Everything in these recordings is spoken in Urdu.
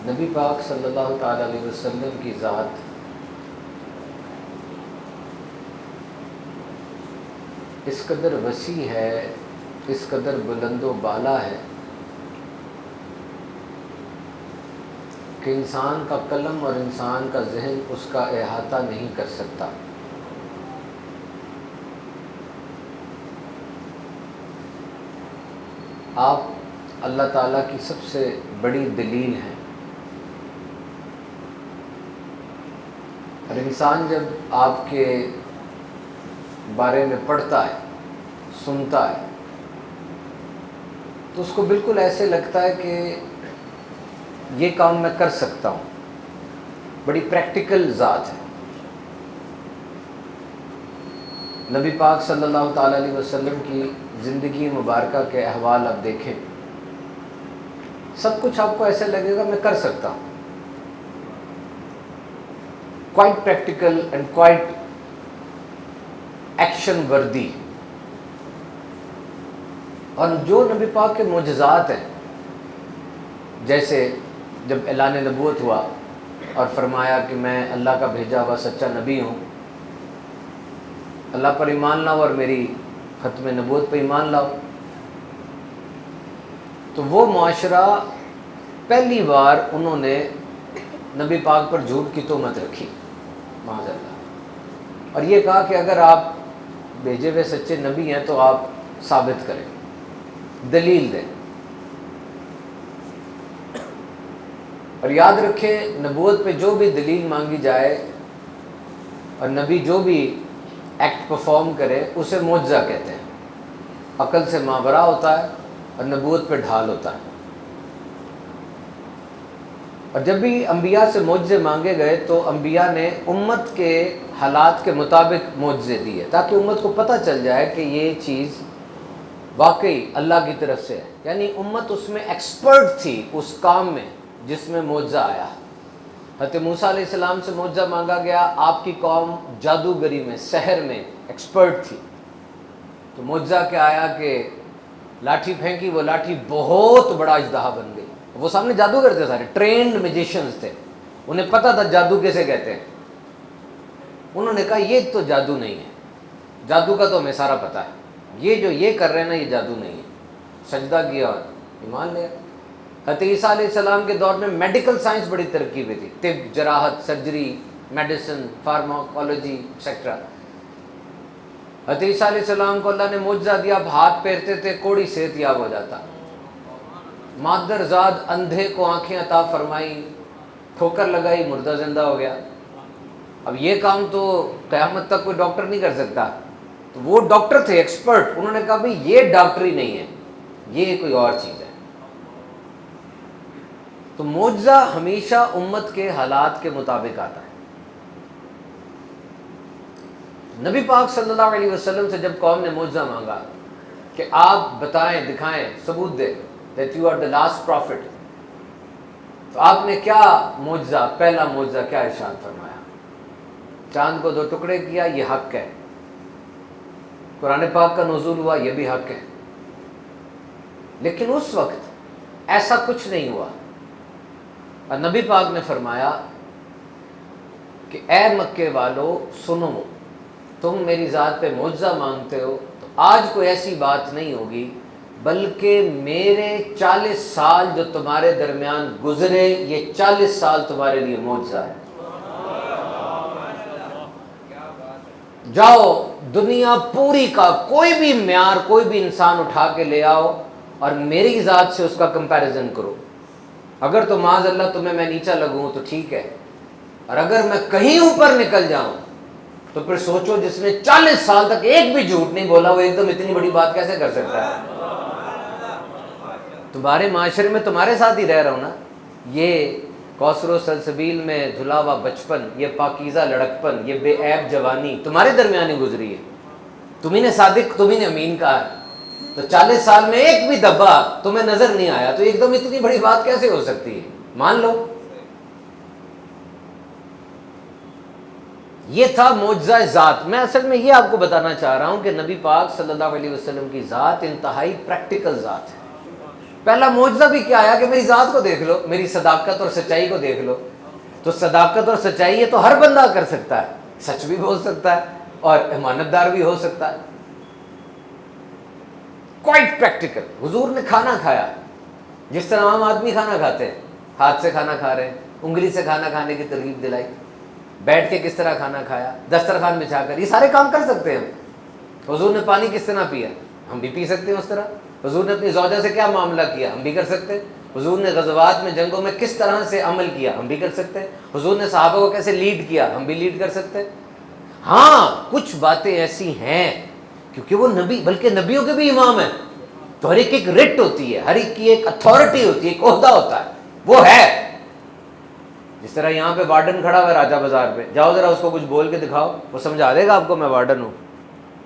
نبی پاک صلی اللہ تعالیٰ علیہ وسلم کی ذات اس قدر وسیع ہے، اس قدر بلند و بالا ہے کہ انسان کا قلم اور انسان کا ذہن اس کا احاطہ نہیں کر سکتا۔ آپ اللہ تعالیٰ کی سب سے بڑی دلیل ہیں، اور انسان جب آپ کے بارے میں پڑھتا ہے، سنتا ہے، تو اس کو بالکل ایسے لگتا ہے کہ یہ کام میں کر سکتا ہوں۔ بڑی پریکٹیکل ذات ہے۔ نبی پاک صلی اللہ تعالیٰ علیہ وسلم کی زندگی مبارکہ کے احوال آپ دیکھیں، سب کچھ آپ کو ایسے لگے گا میں کر سکتا ہوں۔ Quite practical and quite action وردی۔ اور جو نبی پاک کے معجزات ہیں، جیسے جب اعلان نبوت ہوا اور فرمایا کہ میں اللہ کا بھیجا ہوا سچا نبی ہوں، اللہ پر ایمان لاؤ اور میری ختم نبوت پر ایمان لاؤ، تو وہ معاشرہ پہلی بار انہوں نے نبی پاک پر جھوٹ کی تہمت رکھی، معاذ اللہ، اور یہ کہا کہ اگر آپ بھیجے ہوئے سچے نبی ہیں تو آپ ثابت کریں، دلیل دیں۔ اور یاد رکھیں، نبوت پہ جو بھی دلیل مانگی جائے اور نبی جو بھی ایکٹ پرفارم کرے اسے معجزہ کہتے ہیں۔ عقل سے ماورا ہوتا ہے اور نبوت پہ ڈھال ہوتا ہے۔ اور جب بھی انبیاء سے معجزے مانگے گئے تو انبیاء نے امت کے حالات کے مطابق معجزے دیے، تاکہ امت کو پتہ چل جائے کہ یہ چیز واقعی اللہ کی طرف سے ہے، یعنی امت اس میں ایکسپرٹ تھی، اس کام میں جس میں معجزہ آیا۔ حضرت موسیٰ علیہ السلام سے معجزہ مانگا گیا، آپ کی قوم جادوگری میں، سحر میں ایکسپرٹ تھی، تو معجزہ کیا آیا کہ لاٹھی پھینکی، وہ لاٹھی بہت بڑا اژدہا بن گئی۔ وہ سامنے جادوگر تھے، سارے ٹرینڈ میجیشنز تھے، انہیں پتہ تھا جادو کیسے کہتے ہیں۔ انہوں نے کہا یہ تو جادو نہیں ہے، جادو کا تو ہمیں سارا پتہ ہے، یہ جو یہ کر رہے ہیں نا یہ جادو نہیں ہے۔ سجدہ کیا اور ایمان لیا۔ حضرت عیسیٰ علیہ السلام کے دور میں میڈیکل سائنس بڑی ترقی پہ تھی، طب، جراحت، سرجری، میڈیسن، فارماکولوجی ایکسیکٹرا۔ حضرت عیسیٰ علیہ السلام کو اللہ نے معجزہ دیا، اب ہاتھ پھیرتے تھے کوڑی صحت یاب ہو جاتا۔ مادر زاد اندھے کو آنکھیں عطا فرمائی، ٹھوکر لگائی مردہ زندہ ہو گیا۔ اب یہ کام تو قیامت تک کوئی ڈاکٹر نہیں کر سکتا، تو وہ ڈاکٹر تھے ایکسپرٹ، انہوں نے کہا بھئی یہ ڈاکٹری نہیں ہے، یہ کوئی اور چیز ہے۔ تو معجزہ ہمیشہ امت کے حالات کے مطابق آتا ہے۔ نبی پاک صلی اللہ علیہ وسلم سے جب قوم نے معجزہ مانگا کہ آپ بتائیں، دکھائیں، ثبوت دیں that you are the last prophet، تو آپ نے کیا معجزہ، پہلا معجزہ کیا ارشاد فرمایا؟ چاند کو 2 ٹکڑے کیا، یہ حق ہے۔ قرآن پاک کا نزول ہوا، یہ بھی حق ہے۔ لیکن اس وقت ایسا کچھ نہیں ہوا، اور نبی پاک نے فرمایا کہ اے مکے والو سنو، تم میری ذات پہ معجزہ مانگتے ہو تو آج کوئی ایسی بات نہیں ہوگی، بلکہ میرے 40 سال جو تمہارے درمیان گزرے، یہ 40 سال تمہارے لیے معجزہ ہے۔ جاؤ دنیا پوری کا کوئی بھی معیار، کوئی بھی انسان اٹھا کے لے آؤ اور میری ذات سے اس کا کمپیریزن کرو۔ اگر تو معاذ اللہ تمہیں میں نیچا لگوں تو ٹھیک ہے، اور اگر میں کہیں اوپر نکل جاؤں تو پھر سوچو جس نے 40 سال تک ایک بھی جھوٹ نہیں بولا، وہ ایک دم اتنی بڑی بات کیسے کر سکتا ہے؟ تمہارے معاشرے میں تمہارے ساتھ ہی رہ رہا ہوں نا، یہ کوثر و سلسبیل میں دھلا ہوا بچپن، یہ پاکیزہ لڑکپن، یہ بے عیب جوانی تمہارے درمیان ہی گزری ہے۔ تمہیں نے صادق، تمہیں نے امین کہا ہے، تو 40 سال میں ایک بھی دبا تمہیں نظر نہیں آیا، تو ایک دم اتنی بڑی بات کیسے ہو سکتی ہے؟ مان لو۔ یہ تھا معجزہ ذات۔ میں اصل میں یہ آپ کو بتانا چاہ رہا ہوں کہ نبی پاک صلی اللہ علیہ وسلم کی ذات انتہائی پریکٹیکل ذات ہے۔ پہلا معجزہ بھی کیا آیا کہ میری ذات کو دیکھ لو، میری صداقت اور سچائی کو دیکھ لو. تو صداقت اور سچائی یہ تو ہر بندہ کر سکتا ہے، سچ بھی بول سکتا ہے اور امانت دار بھی ہو سکتا ہے. Quite practical. حضور نے کھانا کھایا جس طرح عام آدمی کھانا کھاتے ہیں، ہاتھ سے کھانا کھا رہے ہیں، انگلی سے کھانا کھانے کی ترغیب دلائی، بیٹھ کے کس طرح کھانا کھایا، دسترخوان بچھا کر، یہ سارے کام کر سکتے ہیں ہم. حضور نے پانی کس طرح پیا، ہم بھی پی سکتے ہیں اس طرح. حضور نے اپنی زوجہ سے کیا معاملہ کیا، ہم بھی کر سکتے ہیں. حضور نے غزوات میں، جنگوں میں کس طرح سے عمل کیا، ہم بھی کر سکتے ہیں. حضور نے صحابہ کو کیسے لیڈ کیا، ہم بھی لیڈ کر سکتے ہیں. ہاں کچھ باتیں ایسی ہیں کیونکہ وہ نبی، بلکہ نبیوں کے بھی امام ہیں، تو ہر ایک رٹ ہوتی ہے، ہر ایک کی ایک اتھارٹی ہوتی ہے، ایک عہدہ ہوتا ہے، وہ ہے. جس طرح یہاں پہ وارڈن کھڑا ہوا ہے راجہ بازار پہ، جاؤ ذرا اس کو کچھ بول کے دکھاؤ، وہ سمجھا دے گا آپ کو میں وارڈن ہوں،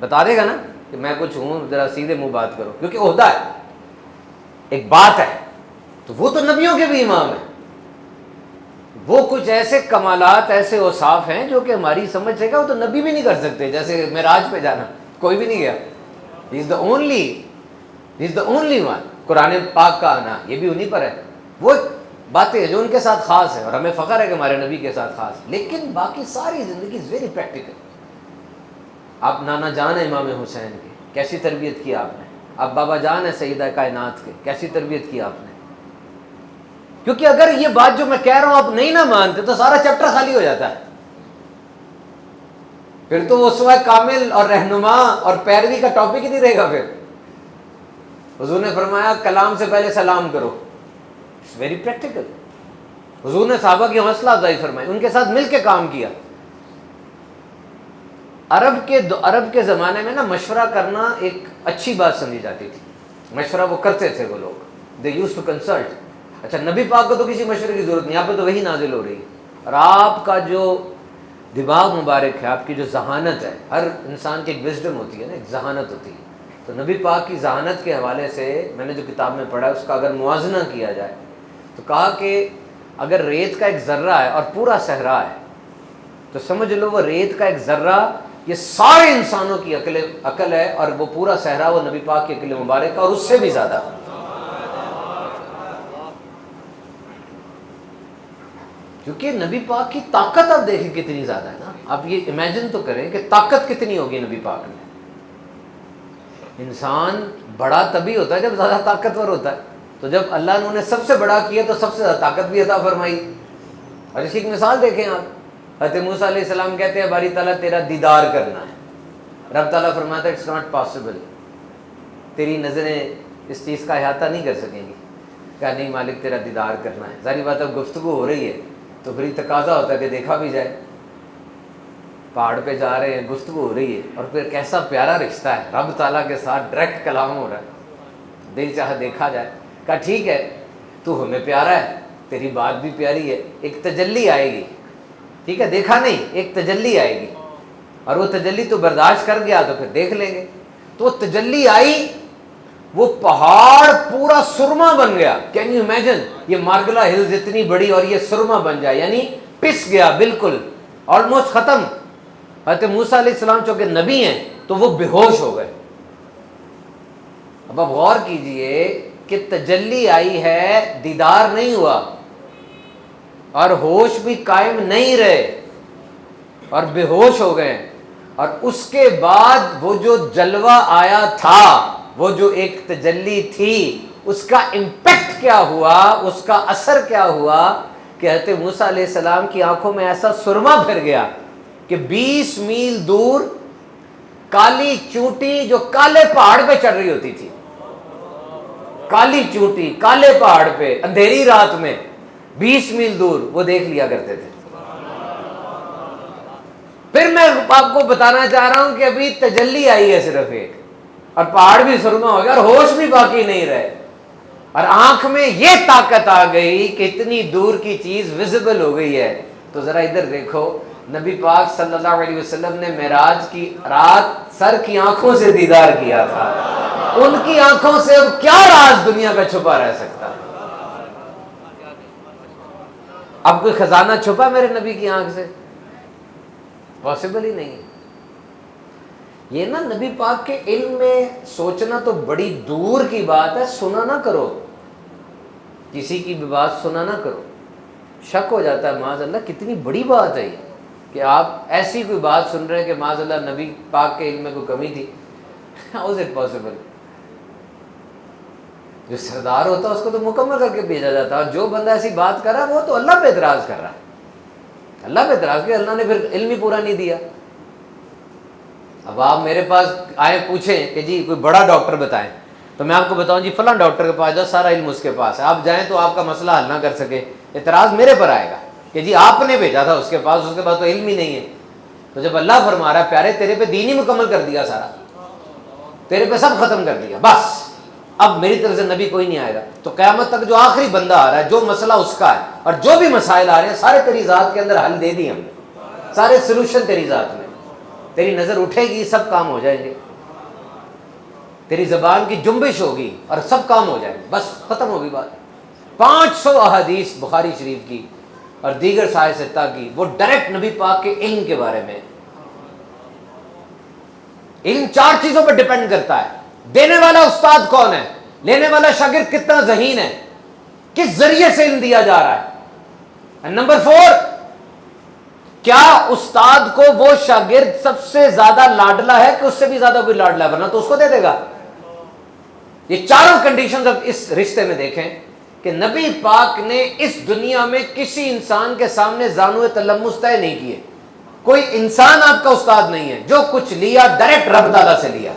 بتا دے گا نا کہ میں کچھ ہوں، ذرا سیدھے منہ بات کرو، کیونکہ عہدہ ہے، ایک بات ہے. تو وہ تو نبیوں کے بھی امام ہیں. وہ کچھ ایسے کمالات، ایسے اوصاف ہیں جو کہ ہماری سمجھ سے وہ تو نبی بھی نہیں کر سکتے. جیسے معراج پہ جانا، کوئی بھی نہیں گیا. ہی از دا اونلی ون. قرآن پاک کا آنا یہ بھی انہیں پر ہے. وہ باتیں جو ان کے ساتھ خاص ہے، اور ہمیں فخر ہے کہ ہمارے نبی کے ساتھ خاص ہے. لیکن باقی ساری زندگی از ویری پریکٹیکل. آپ نانا جان ہیں امام حسین کی، کیسی تربیت کی آپ نے. آپ بابا جان ہیں سیدہ کائنات کے، کیسی تربیت کی آپ نے. کیونکہ اگر یہ بات جو میں کہہ رہا ہوں آپ نہیں نہ مانتے تو سارا چیپٹر خالی ہو جاتا ہے. پھر تو اسوہ کامل اور رہنما اور پیروی کا ٹاپک ہی نہیں رہے گا. پھر حضور نے فرمایا کلام سے پہلے سلام کرو. It's very practical. حضور نے صحابہ کی حوصلہ افزائی فرمائی، ان کے ساتھ مل کے کام کیا. عرب کے زمانے میں نا مشورہ کرنا ایک اچھی بات سمجھی جاتی تھی. مشورہ وہ کرتے تھے وہ لوگ. They use to consult. اچھا نبی پاک کو تو کسی مشورے کی ضرورت نہیں، یہاں پہ تو وہی نازل ہو رہی ہے. اور آپ کا جو دماغ مبارک ہے، آپ کی جو ذہانت ہے، ہر انسان کی ایک وزڈم ہوتی ہے نا، ایک ذہانت ہوتی ہے. تو نبی پاک کی ذہانت کے حوالے سے میں نے جو کتاب میں پڑھا ہے اس کا اگر موازنہ کیا جائے تو کہا کہ اگر ریت کا ایک ذرہ ہے اور پورا صحرا ہے تو سمجھ لو وہ ریت کا ایک ذرہ یہ سارے انسانوں کی عقل ہے، اور وہ پورا صحرا وہ نبی پاک کی عقل مبارک ہے، اور اس سے بھی زیادہ. کیونکہ نبی پاک کی طاقت آپ دیکھیں کتنی زیادہ ہے نا. آپ یہ امیجن تو کریں کہ طاقت کتنی ہوگی نبی پاک میں. انسان بڑا تبھی ہوتا ہے جب زیادہ طاقتور ہوتا ہے. تو جب اللہ نے انہیں سب سے بڑا کیا تو سب سے زیادہ طاقت بھی عطا فرمائی. اور اس کی ایک مثال دیکھیں آپ. حضرت موسیٰ علیہ السلام کہتے ہیں باری تعالیٰ تیرا دیدار کرنا ہے. رب تعالیٰ فرماتا ہے اٹس ناٹ پاسبل، تیری نظریں اس چیز کا احاطہ نہیں کر سکیں گی. کہا نہیں مالک تیرا دیدار کرنا ہے. ظاہری بات اب گفتگو ہو رہی ہے تو پھر تقاضا ہوتا ہے کہ دیکھا بھی جائے. پہاڑ پہ جا رہے ہیں، گفتگو ہو رہی ہے، اور پھر کیسا پیارا رشتہ ہے، رب تعالیٰ کے ساتھ ڈائریکٹ کلام ہو رہا ہے. دل چاہا دیکھا جائے. کہا ٹھیک ہے تو ہمیں پیارا ہے، تیری بات بھی پیاری ہے، ایک تجلی آئے گی. ٹھیک ہے دیکھا نہیں، ایک تجلی آئے گی، اور وہ تجلی تو برداشت کر گیا تو پھر دیکھ لیں گے. تو وہ تجلی آئی، وہ پہاڑ پورا سرما بن گیا. کین یو امیجن، یہ مارگلا ہلز اتنی بڑی اور یہ سرما بن جائے، یعنی پس گیا بالکل، آلموسٹ ختم. حضرت موسیٰ علیہ السلام چونکہ نبی ہیں تو وہ بے ہوش ہو گئے. اب آپ غور کیجئے کہ تجلی آئی ہے، دیدار نہیں ہوا، اور ہوش بھی قائم نہیں رہے، اور بے ہوش ہو گئے. اور اس کے بعد وہ جو جلوہ آیا تھا، وہ جو ایک تجلی تھی، اس کا امپیکٹ کیا ہوا، اس کا اثر کیا ہوا کہ حضرت موسیٰ علیہ السلام کی آنکھوں میں ایسا سرما پھر گیا کہ 20 میل دور کالی چونٹی جو کالے پہاڑ پہ چڑھ رہی ہوتی تھی، کالی چونٹی کالے پہاڑ پہ اندھیری رات میں 20 میل دور، وہ دیکھ لیا کرتے تھے. پھر میں آپ کو بتانا چاہ رہا ہوں کہ ابھی تجلی آئی ہے صرف ایک، اور پہاڑ بھی سرما ہو گیا اور ہوش بھی باقی نہیں رہے، اور آنکھ میں یہ طاقت آ گئی کہ اتنی دور کی چیز ویزیبل ہو گئی ہے. تو ذرا ادھر دیکھو، نبی پاک صلی اللہ علیہ وسلم نے معراج کی رات سر کی آنکھوں سے دیدار کیا تھا. ان کی آنکھوں سے اب کیا راز دنیا کا چھپا رہ سکتا؟ اب کوئی خزانہ چھپا میرے نبی کی آنکھ سے؟ پاسبل ہی نہیں. یہ نبی پاک کے علم میں سوچنا تو بڑی دور کی بات ہے، سنا نہ کرو. کسی کی بھی بات سنا نہ کرو، شک ہو جاتا ہے معاذ اللہ کتنی بڑی بات ہے یہ کہ آپ ایسی کوئی بات سن رہے ہیں کہ معاذ اللہ نبی پاک کے علم میں کوئی کمی تھی. How is it possible? جو سردار ہوتا ہے اس کو تو مکمل کر کے بھیجا جاتا ہے، اور جو بندہ ایسی بات کر رہا ہے وہ تو اللہ پہ اعتراض کر رہا ہے. اللہ پہ اعتراض کیا، اللہ نے پھر علم ہی پورا نہیں دیا. اب آپ میرے پاس آئے پوچھیں کہ جی کوئی بڑا ڈاکٹر بتائیں، تو میں آپ کو بتاؤں جی فلاں ڈاکٹر کے پاس جاؤ، سارا علم اس کے پاس ہے. آپ جائیں تو آپ کا مسئلہ حل نہ کر سکے، اعتراض میرے پر آئے گا کہ جی آپ نے بھیجا تھا اس کے پاس تو علم ہی نہیں ہے. تو جب اللہ فرما رہا ہے پیارے تیرے پہ دین ہی مکمل کر دیا، سارا تیرے پہ سب ختم کر دیا، بس اب میری طرف سے نبی کوئی نہیں آئے گا. تو قیامت تک جو آخری بندہ آ رہا ہے جو مسئلہ اس کا ہے، اور جو بھی مسائل آ رہے ہیں سارے تیری ذات کے اندر حل دے دی ہم نے، سارے سلوشن تیری ذات میں. تیری نظر اٹھے گی سب کام ہو جائیں گے، تیری زبان کی جنبش ہوگی اور سب کام ہو جائیں گے، بس ختم ہوگی بات. 500 احادیث بخاری شریف کی اور دیگر صحاح ستہ کی وہ ڈائریکٹ نبی پاک کے علم کے بارے میں. علم 4 چیزوں پر ڈیپینڈ کرتا ہے: دینے والا استاد کون ہے، لینے والا شاگرد کتنا ذہین ہے، کس ذریعے سے علم دیا جا رہا ہے، نمبر 4 کیا استاد کو وہ شاگرد سب سے زیادہ لاڈلا ہے کہ اس سے بھی زیادہ کوئی لاڈلا ہے، ورنہ تو اس کو دے دے گا. یہ چاروں کنڈیشنز اب اس رشتے میں دیکھیں کہ نبی پاک نے اس دنیا میں کسی انسان کے سامنے زانو تلمس طے نہیں کیے. کوئی انسان آپ کا استاد نہیں ہے، جو کچھ لیا ڈائریکٹ رب تعالیٰ سے لیا.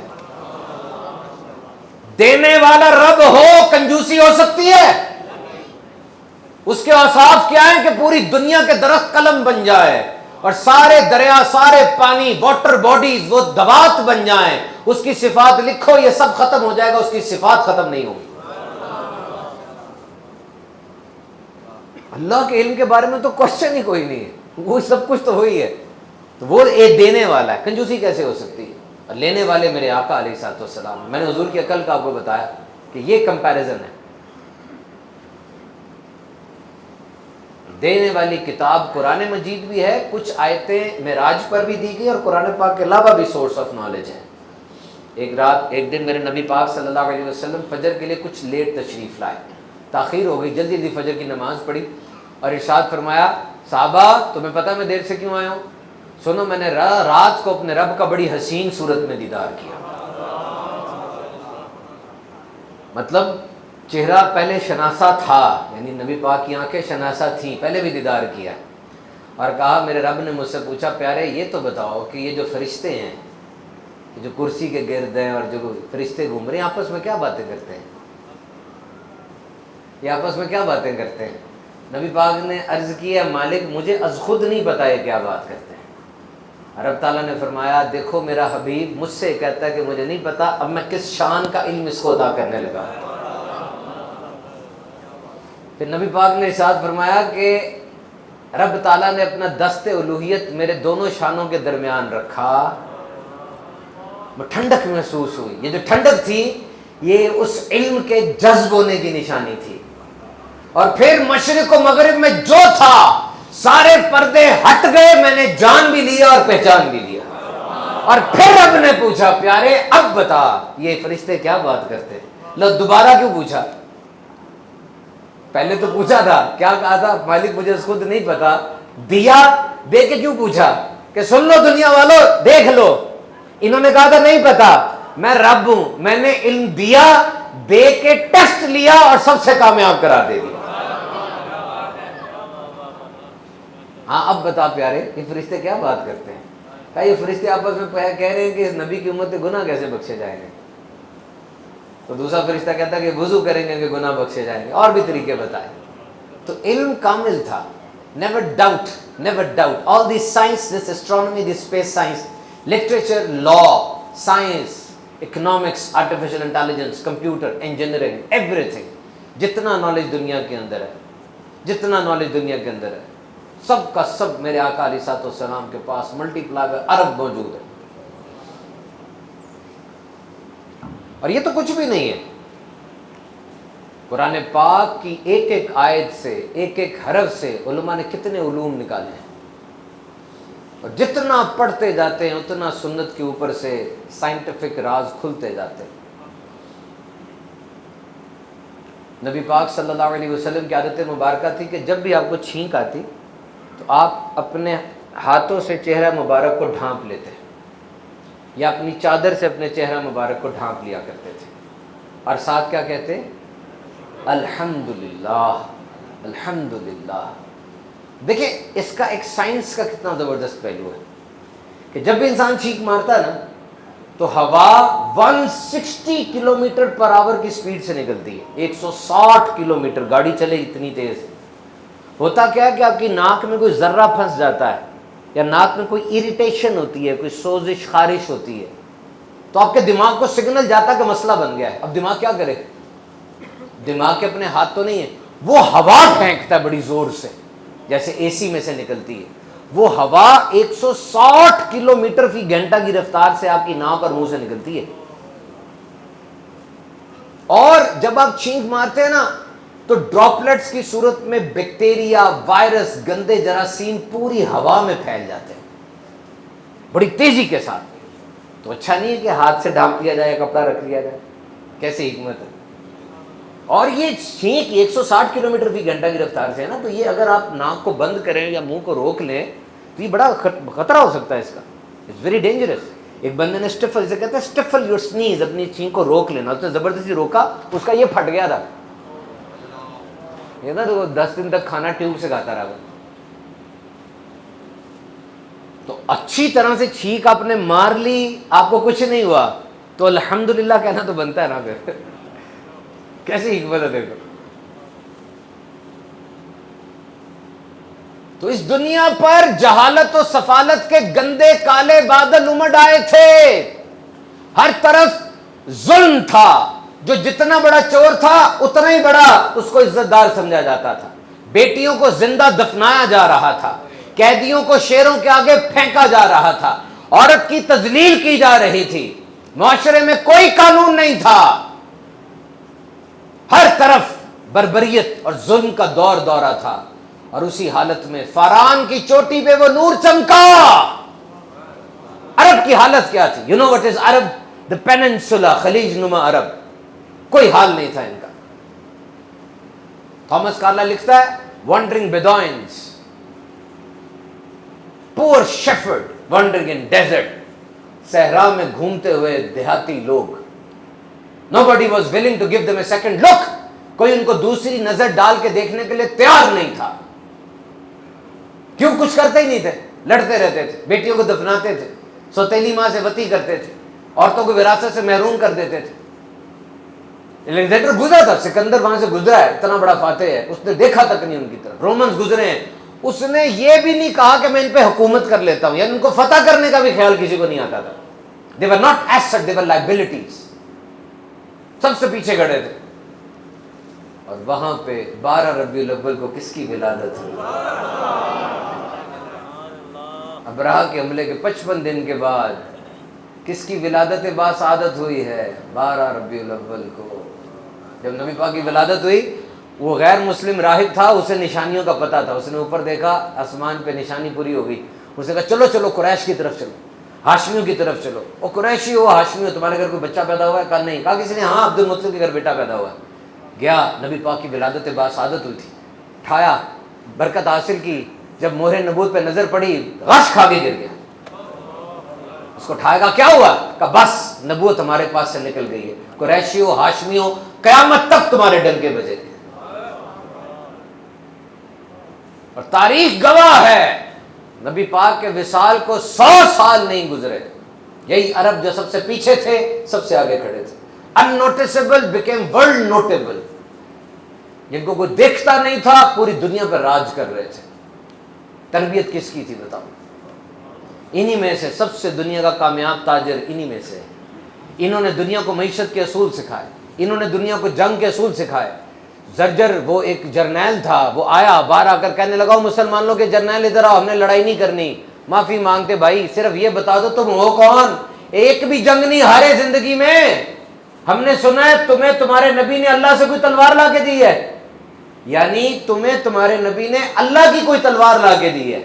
دینے والا رب ہو کنجوسی ہو سکتی ہے؟ اس کے اوصاف کیا ہیں کہ پوری دنیا کے درخت قلم بن جائے اور سارے دریا، سارے پانی، واٹر باڈیز وہ دوات بن جائیں. اس کی صفات لکھو یہ سب ختم ہو جائے گا، اس کی صفات ختم نہیں ہوگی. اللہ کے علم کے بارے میں تو کوشچن ہی کوئی نہیں ہے، وہ سب کچھ تو وہی ہے. تو وہ دینے والا ہے، کنجوسی کیسے ہو سکتی ہے؟ اور لینے والے میرے آقا علیہ الصلوۃ والسلام. میں نے حضور کی عقل کا آپ کو بتایا کہ یہ کمپیریزن ہے. دینے والی کتاب قرآن مجید بھی ہے، کچھ آیتیں معراج پر بھی دی گئی اور قرآن پاک کے علاوہ بھی سورس آف نالج ہے. ایک دن میرے نبی پاک صلی اللہ علیہ وسلم فجر کے لیے کچھ لیٹ تشریف لائے، تاخیر ہو گئی، جلدی جلدی فجر کی نماز پڑھی اور ارشاد فرمایا صحابہ تمہیں پتہ میں دیر سے کیوں آیا ہوں؟ سنو میں نے رات کو اپنے رب کا بڑی حسین صورت میں دیدار کیا. مطلب چہرہ پہلے شناسا تھا، یعنی نبی پاک کی آنکھیں شناسا تھیں، پہلے بھی دیدار کیا. اور کہا میرے رب نے مجھ سے پوچھا پیارے یہ تو بتاؤ کہ یہ جو فرشتے ہیں جو کرسی کے گرد ہیں اور جو فرشتے گھوم رہے ہیں آپس میں کیا باتیں کرتے ہیں؟ یہ آپس میں کیا باتیں کرتے ہیں؟ نبی پاک نے عرض کیا مالک مجھے از خود نہیں پتا یہ کیا بات کرتے ہیں. رب تعالیٰ نے فرمایا دیکھو میرا حبیب مجھ سے کہتا ہے کہ مجھے نہیں پتا، اب میں کس شان کا علم اس کو عطا کرنے لگا. پھر نبی پاک نے ارشاد فرمایا کہ رب تعالیٰ نے اپنا دست الوہیت میرے دونوں شانوں کے درمیان رکھا. وہ ٹھنڈک محسوس ہوئی. یہ جو ٹھنڈک تھی یہ اس علم کے جذب ہونے کی نشانی تھی. اور پھر مشرق و مغرب میں جو تھا سارے پردے ہٹ گئے، میں نے جان بھی لیا اور پہچان بھی لیا. اور پھر رب نے پوچھا پیارے اب بتا یہ فرشتے کیا بات کرتے؟ لو دوبارہ کیوں پوچھا؟ پہلے تو پوچھا تھا، کیا کہا تھا؟ مالک مجھے خود نہیں پتا. دیا دے کے کیوں پوچھا کہ سن لو دنیا والوں دیکھ لو. انہوں نے کہا تھا نہیں پتا، میں رب ہوں، میں نے علم دیا، دے کے ٹیسٹ لیا اور سب سے کامیاب قرار دے دیا. ہاں اب بتا پیارے یہ فرشتے کیا بات کرتے ہیں؟ کہا یہ فرشتے آپس میں کہہ رہے ہیں کہ اس نبی کی امت کے گناہ کیسے بخشے جائیں گے. تو دوسرا فرشتہ کہتا ہے کہ وضو کریں گے کہ گناہ بخشے جائیں گے، اور بھی طریقے بتائے. تو علم کامل تھا. Never doubt, never doubt. All the science, this astronomy, this space science, literature, law, science, economics, artificial intelligence, computer, engineering, every thing, جتنا نالج دنیا کے اندر ہے، جتنا نالج دنیا کے اندر ہے سب کا سب میرے آقا علیہ الصلوۃ والسلام کے پاس ملٹی پلائی ارب موجود ہے. اور یہ تو کچھ بھی نہیں ہے. قرآن پاک کی ایک ایک آیت سے، ایک ایک حرف سے علماء نے کتنے علوم نکالے ہیں. اور جتنا پڑھتے جاتے ہیں اتنا سنت کے اوپر سے سائنٹیفک راز کھلتے جاتے ہیں. نبی پاک صلی اللہ علیہ وسلم کی عادت مبارکہ تھی کہ جب بھی آپ کو چھینک آتی تو آپ اپنے ہاتھوں سے چہرہ مبارک کو ڈھانپ لیتے یا اپنی چادر سے اپنے چہرہ مبارک کو ڈھانپ لیا کرتے تھے، اور ساتھ کیا کہتے؟ الحمدللہ الحمدللہ۔ دیکھیں اس کا ایک سائنس کا کتنا زبردست پہلو ہے کہ جب بھی انسان چھینک مارتا ہے نا تو ہوا 160 کلومیٹر پر آور کی سپیڈ سے نکلتی ہے، 160 کلومیٹر گاڑی چلے اتنی تیز۔ ہوتا کیا ہے کہ آپ کی ناک میں کوئی ذرہ پھنس جاتا ہے یا ناک میں کوئی اریٹیشن ہوتی ہے، کوئی سوزش خارش ہوتی ہے، تو آپ کے دماغ کو سگنل جاتا کہ مسئلہ بن گیا ہے۔ اب دماغ کیا کرے؟ دماغ کے اپنے ہاتھ تو نہیں ہے، وہ ہوا پھینکتا ہے بڑی زور سے، جیسے اے سی میں سے نکلتی ہے وہ ہوا 160 کلومیٹر فی گھنٹہ کی رفتار سے آپ کی ناک اور منہ سے نکلتی ہے۔ اور جب آپ چھینک مارتے ہیں نا تو ڈراپلٹس کی صورت میں بیکٹیریا، وائرس، گندے جراثیم پوری ہوا میں پھیل جاتے ہیں بڑی تیزی کے ساتھ۔ تو اچھا نہیں ہے کہ ہاتھ سے ڈھانپ لیا جائے، کپڑا رکھ لیا جائے، کیسی حکمت ہے۔ اور یہ چھینک 160 کلومیٹر فی گھنٹہ کی رفتار سے ہے نا، تو یہ اگر آپ ناک کو بند کریں یا منہ کو روک لیں تو یہ بڑا خطرہ ہو سکتا ہے اس کا، اٹس ویری ڈینجرس۔ ایک بندے نے اسٹیفل، اسے کہتے ہیں اسٹیفل یور سنیز، اپنی چھینک کو روک لینا، اس نے زبردستی روکا، اس کا یہ پھٹ گیا تھا، یہ نا تو 10 دن تک کھانا ٹیوب سے کھاتا رہا۔ تو اچھی طرح سے چھینک آپ نے مار لی، آپ کو کچھ نہیں ہوا تو الحمدللہ کہنا تو بنتا ہے نا پھر۔ کیسی حکمت ہے دیکھو۔ تو اس دنیا پر جہالت و سفالت کے گندے کالے بادل امڈ آئے تھے، ہر طرف ظلم تھا، جو جتنا بڑا چور تھا اتنا ہی بڑا اس کو عزت دار سمجھا جاتا تھا، بیٹیوں کو زندہ دفنایا جا رہا تھا، قیدیوں کو شیروں کے آگے پھینکا جا رہا تھا، عورت کی تذلیل کی جا رہی تھی، معاشرے میں کوئی قانون نہیں تھا، ہر طرف بربریت اور ظلم کا دور دورہ تھا۔ اور اسی حالت میں فاران کی چوٹی پہ وہ نور چمکا۔ عرب کی حالت کیا تھی؟ You know what is Arab? The peninsula, خلیج نما عرب، کوئی حال نہیں تھا ان کا۔ تھامس کارلا لکھتا ہے وانڈرنگ بیدوائنز، پور شیفرڈ وانڈرنگ ان ڈیزرٹ، صحرا میں گھومتے ہوئے دیہاتی لوگ۔ Nobody was willing to give them a second look، کوئی ان کو دوسری نظر ڈال کے دیکھنے کے لیے تیار نہیں تھا۔ کیوں؟ کچھ کرتے ہی نہیں تھے، لڑتے رہتے تھے، بیٹیوں کو دفناتے تھے، سوتیلی ماں سے وطی کرتے تھے، عورتوں کو وراثت سے محروم کر دیتے تھے۔ الیگزینڈر گزرا تھا، سکندر وہاں سے گزرا ہے، اتنا بڑا فاتح ہے، اس نے دیکھا تک نہیں ان کی طرف۔ رومنز گزرے ہیں، اس نے یہ بھی نہیں کہا کہ میں ان پہ حکومت کر لیتا ہوں، یعنی ان کو فتح کرنے کا بھی خیال کسی کو نہیں آتا تھا۔ They were not assets, they were liabilities، سب سے پیچھے کھڑے تھے۔ اور وہاں پہ 12 ربیع الاول کو کس کی ولادت ہوئی؟ ابرہہ کے حملے کے 55 دن کے بعد کس کی ولادت باسعادت ہوئی ہے؟ 12 ربیع الاول کو جب نبی پاک کی ولادت ہوئی، وہ غیر مسلم راہب تھا، اسے نشانیوں کا پتہ تھا، اس نے اوپر دیکھا آسمان پہ نشانی پوری ہو گئی، اس نے کہا چلو چلو قریش کی طرف چلو، ہاشمیوں کی طرف چلو۔ او قریشی ہو، ہاشمی ہو، تمہارے گھر کوئی بچہ پیدا ہوا ہے؟ کہا نہیں۔ کہا کسی نے؟ ہاں عبد المطلب کے گھر بیٹا پیدا ہوا ہے۔ گیا، نبی پاک کی ولادت باسعادت ہوئی تھی، اٹھایا، برکت حاصل کی، جب مہر نبوت پہ نظر پڑی غش کھا کے گر گیا۔ اس کو اٹھائے گا کیا ہوا؟ کہا بس نبوت ہمارے پاس سے نکل گئی ہے، قریشی ہو، ہاشمی ہو، قیامت تک تمہارے ڈنکے بجے گے۔ اور تاریخ گواہ ہے نبی پاک کے وصال کو 100 سال نہیں گزرے، یہی عرب جو سب سے پیچھے تھے سب سے آگے کھڑے تھے۔ unnoticeable became world notable، جن کو کوئی دیکھتا نہیں تھا پوری دنیا پر راج کر رہے تھے۔ تربیت کس کی تھی بتاؤ؟ انہی میں سے سب سے دنیا کا کامیاب تاجر انہی میں سے۔ انہوں نے دنیا کو معیشت کے اصول سکھائے، انہوں نے دنیا کو جنگ کے اصول سکھائے۔ زرجر وہ ایک جرنیل تھا، وہ آیا باہر آ کر کہنے لگا مسلمانوں کے جرنیل ادھر آؤ، ہم نے لڑائی نہیں کرنی، معافی مانگتے بھائی صرف یہ بتا دو تم ہو کون؟ ایک بھی جنگ نہیں ہارے زندگی میں، ہم نے سنا ہے تمہیں تمہارے نبی نے اللہ سے کوئی تلوار لا کے دی ہے، یعنی تمہیں تمہارے نبی نے اللہ کی کوئی تلوار لا کے دی ہے،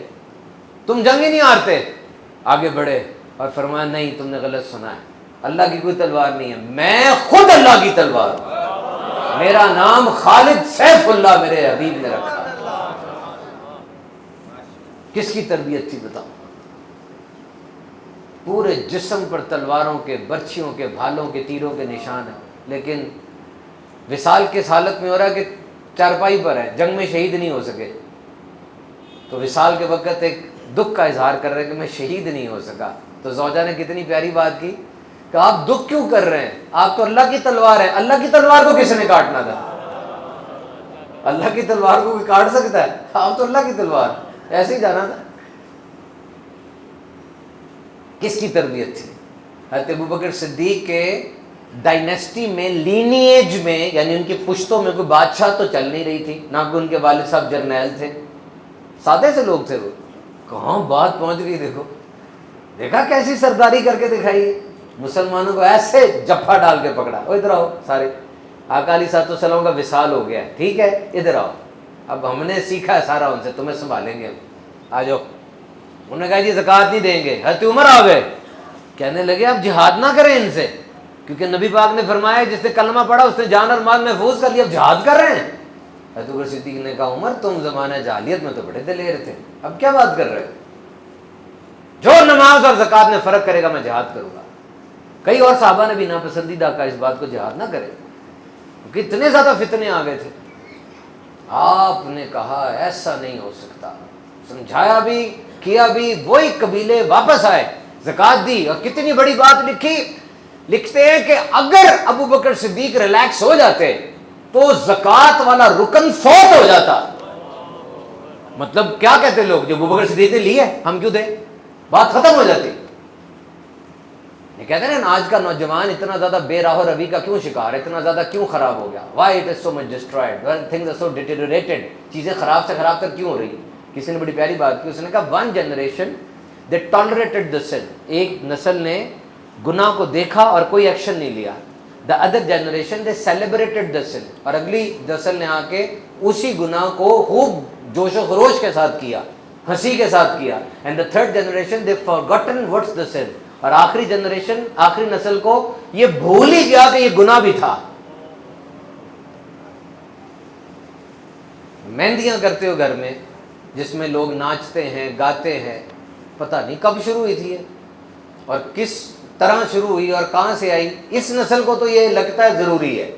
تم جنگ ہی نہیں ہارتے۔ آگے بڑھے اور فرمایا نہیں تم نے غلط سنا ہے، اللہ کی کوئی تلوار نہیں ہے، میں خود اللہ کی تلوار ہوں۔ میرا نام خالد سیف اللہ میرے حبیب نے رکھا. کس کی تربیت تھی بتاؤ؟ پورے جسم پر تلواروں کے، برچھیوں کے، بھالوں کے، تیروں کے نشان ہیں، لیکن وصال کس حالت میں ہو رہا ہے کہ چارپائی پر ہے، جنگ میں شہید نہیں ہو سکے. تو وصال کے وقت ایک دکھ کا اظہار کر رہے ہیں کہ میں شہید نہیں ہو سکا. تو زوجہ نے کتنی پیاری بات کی کہ آپ دکھ کیوں کر رہے ہیں، آپ تو اللہ کی تلوار ہے. اللہ کی تلوار کو کس نے کاٹنا تھا؟ اللہ کی تلوار کو کوئی کاٹ سکتا ہے؟ آپ تو اللہ کی تلوار، ایسے ہی جانا تھا. کس کی تربیت تھی؟ حضرت ابوبکر صدیق کے ڈائنیسٹی میں، لینیج میں، یعنی ان کی پشتوں میں کوئی بادشاہ تو چل نہیں رہی تھی، نہ کوئی ان کے والد صاحب جرنیل تھے، سادے سے لوگ تھے. وہ کہاں بات پہنچ گئی، دیکھو دیکھا کیسی سرداری کر کے دکھائی. مسلمانوں کو ایسے جفا ڈال کے پکڑا، او ادھر آؤ سارے، آقا علیہ صاحب السلام کا وصال ہو گیا ہے، ٹھیک ہے ادھر آؤ، اب ہم نے سیکھا ہے سارا ان سے، تمہیں سنبھالیں گے ہم، آ جاؤ. انہوں نے کہا جی زکوٰۃ نہیں دیں گے. حضرت عمر آ گئے، کہنے لگے اب جہاد نہ کریں ان سے، کیونکہ نبی پاک نے فرمایا جس نے کلمہ پڑھا اس نے جان اور مال محفوظ کر لیا، اب جہاد کر رہے ہیں. حضرت ابوبکر صدیق نے کہا عمر تم زمانہ جاہلیت میں تو بڑے دلیر تھے، اب کیا بات کر رہے ہو؟ جو نماز اور زکوٰۃ میں فرق کرے گا میں جہاد کروں گا. کئی اور صحابہ نے بھی ناپسندیدہ کہا اس بات کو جہاد نہ کرے، کیونکہ اتنے زیادہ فتنے آ گئے تھے. آپ نے کہا ایسا نہیں ہو سکتا، سمجھایا بھی کیا بھی، وہی قبیلے واپس آئے، زکوٰۃ دی. اور کتنی بڑی بات لکھی، لکھتے ہیں کہ اگر ابوبکر صدیق ریلیکس ہو جاتے تو زکوٰۃ والا رکن فوت ہو جاتا. مطلب کیا کہتے لوگ، جو ابوبکر صدیق نے لی ہے ہم کیوں دیں، بات ختم ہو جاتی. یہ کہتے ہیں نا آج کا نوجوان اتنا زیادہ بے راہ و روی کا کیوں شکار ہے، اتنا زیادہ کیوں خراب ہو گیا، why it is so much destroyed, when things are so deteriorated، چیزیں خراب سے خراب تر کیوں ہو رہی. کسی نے بڑی پیاری بات کی، اس نے کہا one generation they tolerated the sin، ایک نسل نے گناہ کو دیکھا اور کوئی ایکشن نہیں لیا. the other generation they celebrated the sin، اور اگلی نسل نے آ کے اسی گناہ کو خوب جوش و خروش کے ساتھ کیا، ہنسی کے ساتھ کیا. and the third generation they forgotten what's the sin، اور آخری جنریشن، آخری نسل کو یہ بھول ہی گیا کہ یہ گناہ بھی تھا. مہندیاں کرتے ہو گھر میں جس میں لوگ ناچتے ہیں گاتے ہیں، پتہ نہیں کب شروع ہوئی تھی اور کس طرح شروع ہوئی اور کہاں سے آئی. اس نسل کو تو یہ لگتا ہے ضروری ہے.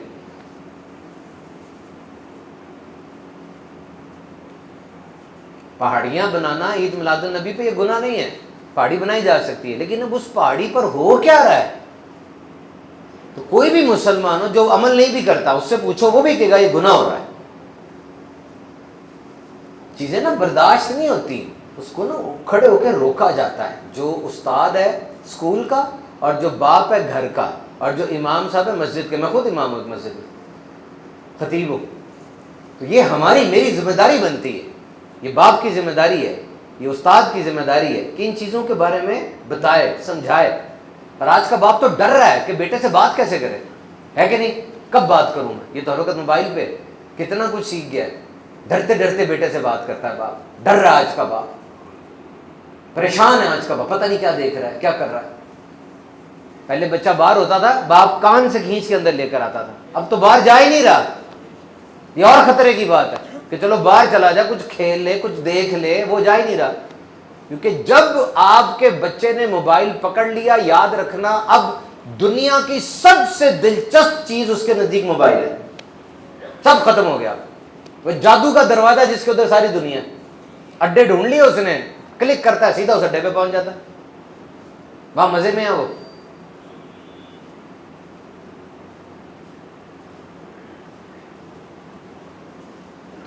پہاڑیاں بنانا عید میلاد النبی پہ یہ گناہ نہیں ہے، پہاڑی بنائی جا سکتی ہے، لیکن اب اس پہاڑی پر ہو کیا رہا ہے. تو کوئی بھی مسلمان ہو جو عمل نہیں بھی کرتا اس سے پوچھو، وہ بھی کہے گا یہ گناہ ہو رہا ہے. چیزیں نا برداشت نہیں ہوتی، اس کو نا کھڑے ہو کے روکا جاتا ہے. جو استاد ہے اسکول کا، اور جو باپ ہے گھر کا، اور جو امام صاحب ہے مسجد کے. میں خود امام ہوں مسجد میں، خطیب ہوں. تو یہ ہماری میری ذمہ داری بنتی ہے، یہ باپ کی ذمہ داری ہے، یہ استاد کی ذمہ داری ہے کہ ان چیزوں کے بارے میں بتائے سمجھائے. اور آج کا باپ تو ڈر رہا ہے کہ بیٹے سے بات کیسے کرے، ہے کہ نہیں، کب بات کروں میں، یہ تو ہر وقت موبائل پہ کتنا کچھ سیکھ گیا ہے. ڈرتے ڈرتے بیٹے سے بات کرتا ہے باپ، ڈر رہا ہے آج کا باپ، پریشان ہے آج کا باپ، پتہ نہیں کیا دیکھ رہا ہے کیا کر رہا ہے. پہلے بچہ باہر ہوتا تھا باپ کان سے کھینچ کے اندر لے کر آتا تھا، اب تو باہر جا ہی نہیں رہا. یہ اور خطرے کی بات ہے کہ چلو باہر چلا جا، کچھ کھیل لے کچھ دیکھ لے، وہ جا ہی نہیں رہا. کیونکہ جب آپ کے بچے نے موبائل پکڑ لیا، یاد رکھنا اب دنیا کی سب سے دلچسپ چیز اس کے نزدیک موبائل ہے. سب ختم ہو گیا. وہ جادو کا دروازہ جس کے ادھر ساری دنیا، اڈے ڈھونڈ لیے اس نے، کلک کرتا ہے سیدھا اس اڈے پہ پہنچ جاتا ہے، وہاں مزے میں ہے وہ.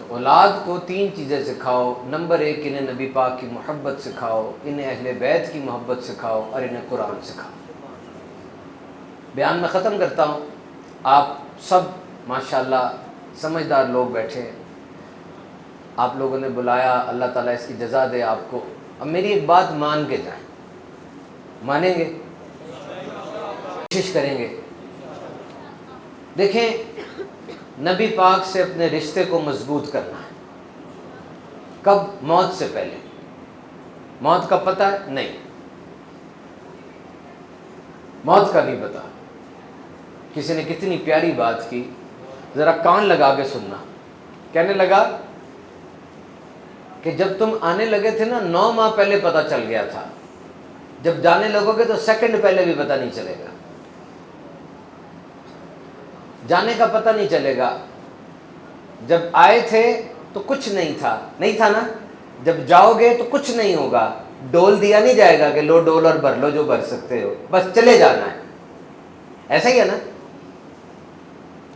اولاد کو 3 چیزیں سکھاؤ. نمبر 1 انہیں نبی پاک کی محبت سکھاؤ، انہیں اہل بیت کی محبت سکھاؤ، اور انہیں قرآن سکھاؤ. بیان میں ختم کرتا ہوں. آپ سب ماشاءاللہ سمجھدار لوگ بیٹھے ہیں، آپ لوگوں نے بلایا، اللہ تعالیٰ اس کی جزا دے آپ کو. اب میری ایک بات مان کے جائیں، مانیں گے؟ کوشش کریں گے. دیکھیں نبی پاک سے اپنے رشتے کو مضبوط کرنا ہے. کب؟ موت سے پہلے. موت کا پتہ ہے؟ نہیں، موت کا نہیں پتہ. کسی نے کتنی پیاری بات کی ذرا کان لگا کے سننا. کہنے لگا کہ جب تم آنے لگے تھے نا 9 ماہ پہلے پتہ چل گیا تھا, جب جانے لگو گے تو سیکنڈ پہلے بھی پتہ نہیں چلے گا, جانے کا پتہ نہیں چلے گا. جب آئے تھے تو کچھ نہیں تھا نا, جب جاؤ گے تو کچھ نہیں ہوگا, ڈول دیا نہیں جائے گا کہ لو ڈول اور بھر لو جو بھر سکتے ہو, بس چلے جانا ہے, ایسا ہی ہے نا.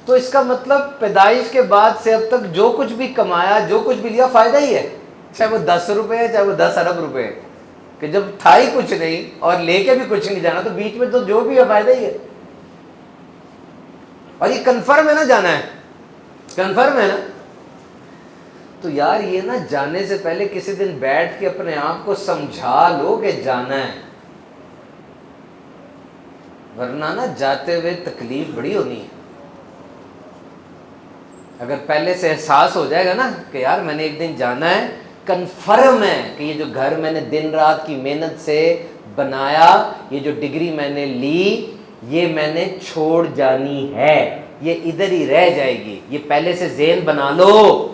تو اس کا مطلب پیدائش کے بعد سے اب تک جو کچھ بھی کمایا, جو کچھ بھی لیا, فائدہ ہی ہے, چاہے وہ 10 روپے ہے, چاہے وہ 10 ارب روپے ہے, کہ جب تھا ہی کچھ نہیں اور لے کے بھی کچھ نہیں جانا, تو بیچ میں تو جو بھی ہے فائدہ ہی ہے. اور یہ کنفرم ہے نا, جانا ہے, کنفرم ہے نا. تو یار یہ نا جانے سے پہلے کسی دن بیٹھ کے اپنے آپ کو سمجھا لو کہ جانا ہے, ورنہ نا جاتے ہوئے تکلیف بڑی ہونی ہے. اگر پہلے سے احساس ہو جائے گا نا کہ یار میں نے ایک دن جانا ہے, کنفرم ہے کہ یہ جو گھر میں نے دن رات کی محنت سے بنایا, یہ جو ڈگری میں نے لی, یہ میں نے چھوڑ جانی ہے, یہ ادھر ہی رہ جائے گی, یہ پہلے سے ذہن بنا لو.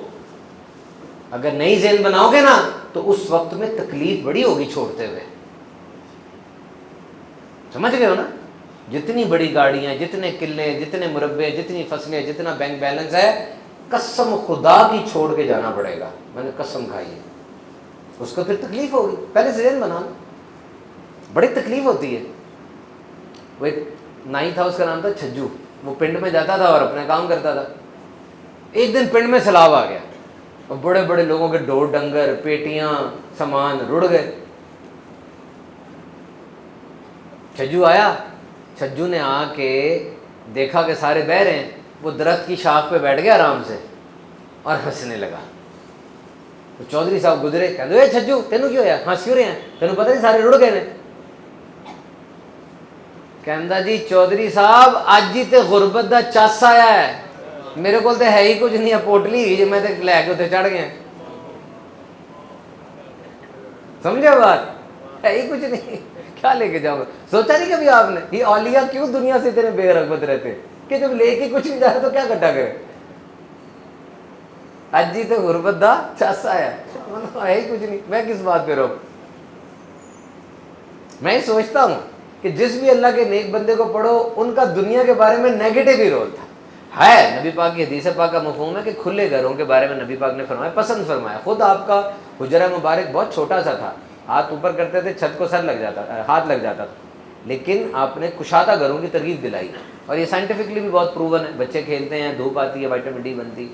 اگر نہیں ذہن بناؤ گے نا تو اس وقت میں تکلیف بڑی ہوگی چھوڑتے ہوئے. سمجھ گئے ہو نا. جتنی بڑی گاڑیاں, جتنے قلعے, جتنے مربع, جتنی فصلیں, جتنا بینک بیلنس ہے, قسم خدا کی چھوڑ کے جانا پڑے گا, میں نے قسم کھائی ہے. اس کو پھر تکلیف ہوگی, پہلے ذہن بنا لو, بڑی تکلیف ہوتی ہے. وہ ایک نائی تھا, اس کا نام تھا چھجو, وہ پنڈ میں جاتا تھا اور اپنا کام کرتا تھا. ایک دن پنڈ میں سیلاب آ گیا اور بڑے بڑے لوگوں کے ڈور ڈنگر, پیٹیاں, سامان رڑ گئے. چھجو آیا, چھجو نے آ کے دیکھا کہ سارے بہہ رہے ہیں, وہ درخت کی شاخ پہ بیٹھ گیا آرام سے اور ہنسنے لگا. تو چودھری صاحب گزرے, کہتے اے چھجو تینوں کیوں ہوا, ہنس کیوں رہے ہیں, تینوں پتہ نہیں سارے رڑ گئے نے. کہندا جی چودھری صاحب اج ہی تے غربت دا چس آیا ہے, میرے کول تے ہے ہی کچھ نہیں ہے, پوٹلی جی میں تے لے کے اتنے چڑھ گیا. سمجھے بات, ہے ہی کچھ نہیں, کیا لے کے جاؤں گا. سوچا نہیں کبھی آپ نے یہ اولیاء کیوں دنیا سے اتنے بے رغبت رہتے کہ جب لے کے کچھ نہیں جا رہا تو کیا کٹا کرے. اج ہی تے غربت دا چس آیا, ہے ہی کچھ نہیں, میں کس بات پہ رہوں. میں یہ سوچتا ہوں کہ جس بھی اللہ کے نیک بندے کو پڑھو, ان کا دنیا کے بارے میں نیگیٹو ہی رول تھا. ہے نبی پاک کی حدیث پاک کا مفہوم ہے کہ کھلے گھروں کے بارے میں نبی پاک نے فرمایا, پسند فرمایا. خود آپ کا حجرہ مبارک بہت چھوٹا سا تھا, ہاتھ اوپر کرتے تھے چھت کو سر لگ جاتا, ہاتھ لگ جاتا تھا, لیکن آپ نے کشادہ گھروں کی ترغیب دلائی. اور یہ سائنٹیفکلی بھی بہت پروون ہے, بچے کھیلتے ہیں, دھوپ آتی ہے, وائٹامن ڈی بنتی.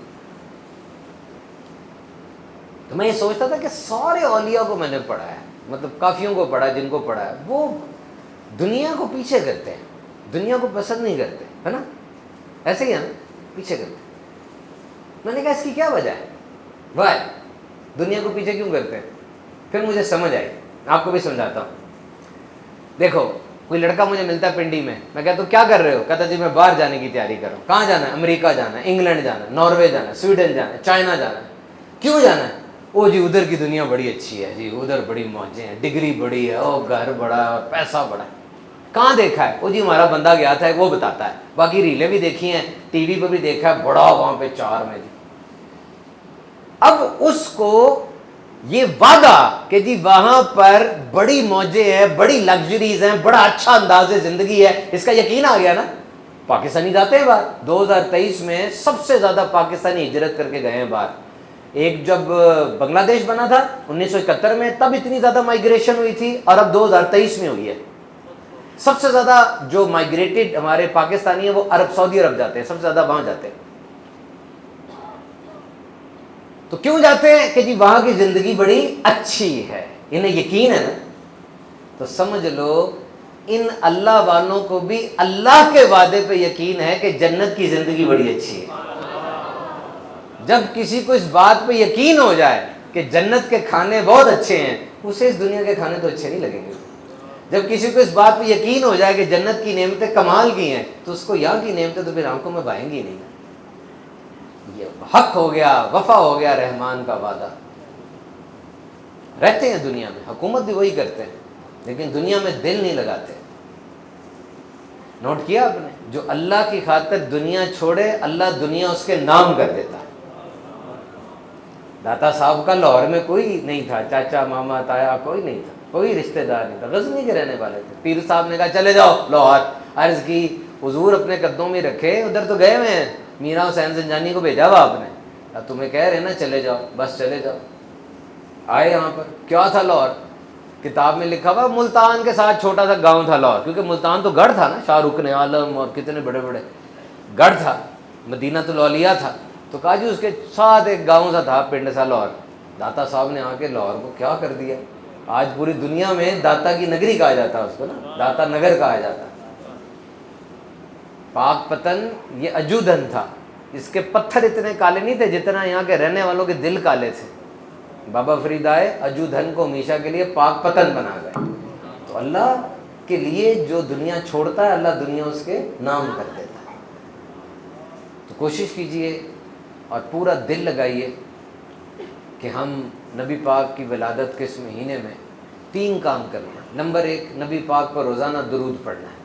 تو میں یہ سوچتا تھا کہ سارے اولیاء کو میں نے پڑھا ہے, مطلب کافیوں کو پڑھا, جن کو پڑھا ہے وہ دنیا کو پیچھے کرتے ہیں, دنیا کو پسند نہیں کرتے, ہے نا, ایسے ہی ہے نا, پیچھے کرتے. میں نے کہا اس کی کیا وجہ ہے, بھائی دنیا کو پیچھے کیوں کرتے ہیں. پھر مجھے سمجھ آئی, آپ کو بھی سمجھاتا ہوں. دیکھو کوئی لڑکا مجھے ملتا ہے پنڈی میں, میں کہتا ہوں کیا کر رہے ہو, کہتا جی میں باہر جانے کی تیاری کر رہا ہوں. کہاں جانا ہے, امریکہ جانا ہے, انگلینڈ جانا ہے, ناروے جانا ہے, سویڈن جانا ہے, چائنا جانا ہے. کیوں جانا ہے, او جی ادھر کی دنیا بڑی اچھی ہے جی, ادھر بڑی موجیں ہیں, ڈگری بڑی ہے, او گھر بڑا ہے, پیسہ بڑا ہے. کہاں دیکھا ہے, وہ جی ہمارا بندہ گیا تھا وہ بتاتا ہے, باقی ریلیں بھی دیکھی ہیں, ٹی وی پہ بھی دیکھا ہے, بڑا وہاں پہ چار میں جی. اب اس کو یہ وعدہ کہ جی وہاں پر بڑی موجیں ہیں, بڑی لگژریز ہیں, بڑا اچھا انداز زندگی ہے, اس کا یقین آ گیا نا. پاکستانی جاتے ہیں باہر, 2023 میں سب سے زیادہ پاکستانی ہجرت کر کے گئے ہیں باہر. ایک جب بنگلہ دیش بنا تھا 1971 میں, تب اتنی زیادہ مائگریشن ہوئی تھی, اور اب 2023 میں ہوئی ہے. سب سے زیادہ جو مائگریٹڈ ہمارے پاکستانی ہیں وہ عرب, سعودی عرب جاتے ہیں, سب سے زیادہ وہاں جاتے ہیں. تو کیوں جاتے ہیں کہ جی وہاں کی زندگی بڑی اچھی ہے, انہیں یقین ہے نا. تو سمجھ لو ان اللہ والوں کو بھی اللہ کے وعدے پہ یقین ہے کہ جنت کی زندگی بڑی اچھی ہے. جب کسی کو اس بات پہ یقین ہو جائے کہ جنت کے کھانے بہت اچھے ہیں, اسے اس دنیا کے کھانے تو اچھے نہیں لگیں گے. جب کسی کو اس بات پہ یقین ہو جائے کہ جنت کی نعمتیں کمال کی ہیں, تو اس کو یہاں کی نعمتیں تو پھر آنکھوں میں بائیں گی نہیں. یہ حق ہو گیا, وفا ہو گیا رحمان کا وعدہ. رہتے ہیں دنیا میں, حکومت بھی وہی کرتے ہیں, لیکن دنیا میں دل نہیں لگاتے. نوٹ کیا آپ نے؟ جو اللہ کی خاطر دنیا چھوڑے اللہ دنیا اس کے نام کر دیتا ہے۔ داتا صاحب کا لاہور میں کوئی نہیں تھا، چاچا ماما تایا کوئی نہیں تھا، کوئی رشتہ دار نہیں تھا، غزنی کے رہنے والے تھے۔ پیر صاحب نے کہا چلے جاؤ لاہور، عرض کی حضور اپنے قدموں میں رکھے، ادھر تو گئے ہوئے ہیں، میرا حسین زنجانی کو بھیجا ہوا آپ نے، اب تمہیں کہہ رہے نا چلے جاؤ، بس چلے جاؤ۔ آئے یہاں پر، کیا تھا لاہور؟ کتاب میں لکھا ہوا ملتان کے ساتھ چھوٹا سا گاؤں تھا لاہور، کیونکہ ملتان تو گڑھ تھا نا، شاہ رکن عالم اور کتنے بڑے بڑے گڑھ تھا، مدینہ الاولیاء تھا، تو کہا جی اس کے ساتھ ایک گاؤں سا تھا، پنڈ سا لاہور۔ داتا صاحب نے آ کے لاہور کو کیا کر دیا، آج پوری دنیا میں داتا کی نگری کہا جاتا ہے اس کو نا، داتا نگر کہا جاتا ہے۔ پاک پتن یہ اجودھن تھا، اس کے پتھر اتنے کالے نہیں تھے جتنا یہاں کے رہنے والوں کے دل کالے تھے۔ بابا فرید آئے، اجودھن کو ہمیشہ کے لیے پاک پتن بنا گئے۔ تو اللہ کے لیے جو دنیا چھوڑتا ہے اللہ دنیا اس کے نام کر دیتا ہے۔ تو کوشش کیجئے اور پورا دل لگائیے کہ ہم نبی پاک کی ولادت کے اس مہینے میں 3 کام کرنا ہے۔ نمبر 1، نبی پاک پر روزانہ درود پڑھنا ہے۔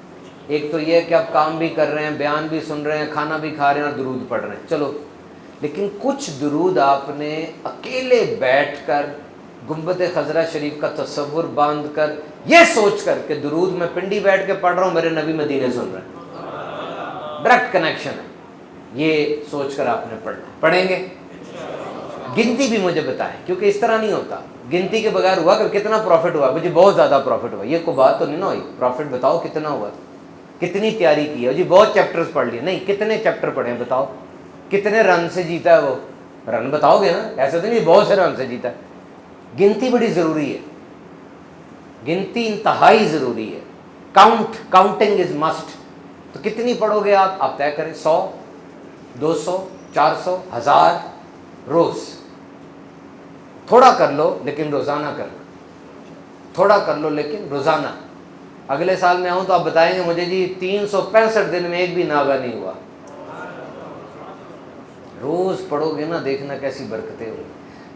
ایک تو یہ ہے کہ آپ کام بھی کر رہے ہیں، بیان بھی سن رہے ہیں، کھانا بھی کھا رہے ہیں اور درود پڑھ رہے ہیں، چلو، لیکن کچھ درود آپ نے اکیلے بیٹھ کر گنبد خضرا شریف کا تصور باندھ کر یہ سوچ کر کہ درود میں پنڈی بیٹھ کے پڑھ رہا ہوں، میرے نبی مدینے سن رہے ہیں، ڈائریکٹ کنیکشن ہے، یہ سوچ کر آپ نے پڑھنا۔ پڑھیں گے؟ گنتی بھی مجھے بتائیں، کیونکہ اس طرح نہیں ہوتا گنتی کے بغیر ہوا کہ کتنا پروفٹ ہوا، مجھے بہت زیادہ پروفٹ ہوا، یہ کوئی بات تو نہیں نا ہوئی، پروفٹ بتاؤ کتنا ہوا، کتنی تیاری کی ہے، جی بہت چیپٹرز پڑھ لیے، نہیں، کتنے چیپٹر پڑھے بتاؤ، کتنے رن سے جیتا ہے، وہ رن بتاؤ گے نا، ایسے تو نہیں بہت سے رن سے جیتا ہے۔ گنتی بڑی ضروری ہے، گنتی انتہائی ضروری ہے، کاؤنٹنگ از مسٹ۔ تو کتنی پڑھو گے آپ طے کریں، 100، 200، 400، 1000 روز؟ تھوڑا کر لو لیکن روزانہ کرنا، تھوڑا کر لو لیکن روزانہ۔ اگلے سال میں آؤں تو آپ بتائیں گے مجھے جی 365 دن میں ایک بھی ناغہ نہیں ہوا۔ روز پڑھو گے نا، دیکھنا کیسی برکتیں ہوئی۔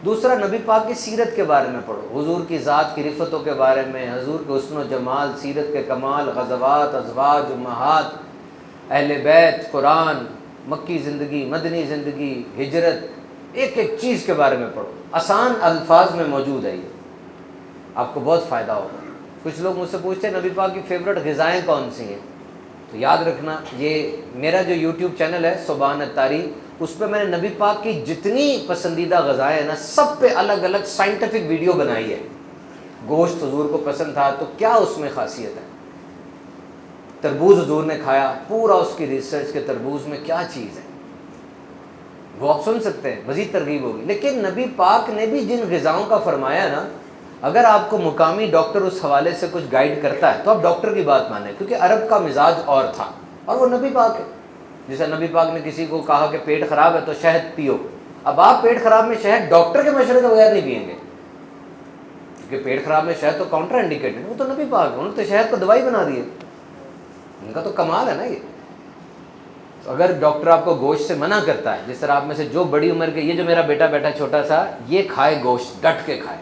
دوسرا، نبی پاک کی سیرت کے بارے میں پڑھو، حضور کی ذات کی رفتوں کے بارے میں، حضور کے حسن و جمال، سیرت کے کمال، غزوات، ازواج، امہات، اہل بیت، قرآن، مکی زندگی، مدنی زندگی، ہجرت، ایک ایک چیز کے بارے میں پڑھو، آسان الفاظ میں موجود ہے، یہ آپ کو بہت فائدہ ہوگا۔ کچھ لوگ مجھ سے پوچھتے ہیں نبی پاک کی فیوریٹ غذائیں کون سی ہیں، تو یاد رکھنا یہ میرا جو یوٹیوب چینل ہے سبحان الطاری، اس پہ میں نے نبی پاک کی جتنی پسندیدہ غذائیں ہیں نا، سب پہ الگ الگ سائنٹیفک ویڈیو بنائی ہے۔ گوشت حضور کو پسند تھا تو کیا اس میں خاصیت ہے، تربوز حضور نے کھایا، پورا اس کی ریسرچ کے تربوز میں کیا چیز ہے، وہ آپ سن سکتے ہیں، مزید ترغیب ہوگی۔ لیکن نبی پاک نے بھی جن غذاؤں کا فرمایا نا، اگر آپ کو مقامی ڈاکٹر اس حوالے سے کچھ گائیڈ کرتا ہے تو آپ ڈاکٹر کی بات مانیں، کیونکہ عرب کا مزاج اور تھا اور وہ نبی پاک ہے۔ جیسے نبی پاک نے کسی کو کہا کہ پیٹ خراب ہے تو شہد پیو، اب آپ پیٹ خراب میں شہد ڈاکٹر کے مشورے کے بغیر نہیں پئیں گے، کیونکہ پیٹ خراب میں شہد تو کاؤنٹر انڈیکیٹڈ، وہ تو نبی پاک ہے، انہوں نے تو شہد کو دوائی بنا دی ہے، ان کا تو کمال ہے نا یہ۔ تو اگر ڈاکٹر آپ کو گوشت سے منع کرتا ہے، جس طرح آپ میں سے جو بڑی عمر کے، یہ جو میرا بیٹا بیٹھا چھوٹا سا، یہ کھائے گوشت، ڈٹ کے کھائے،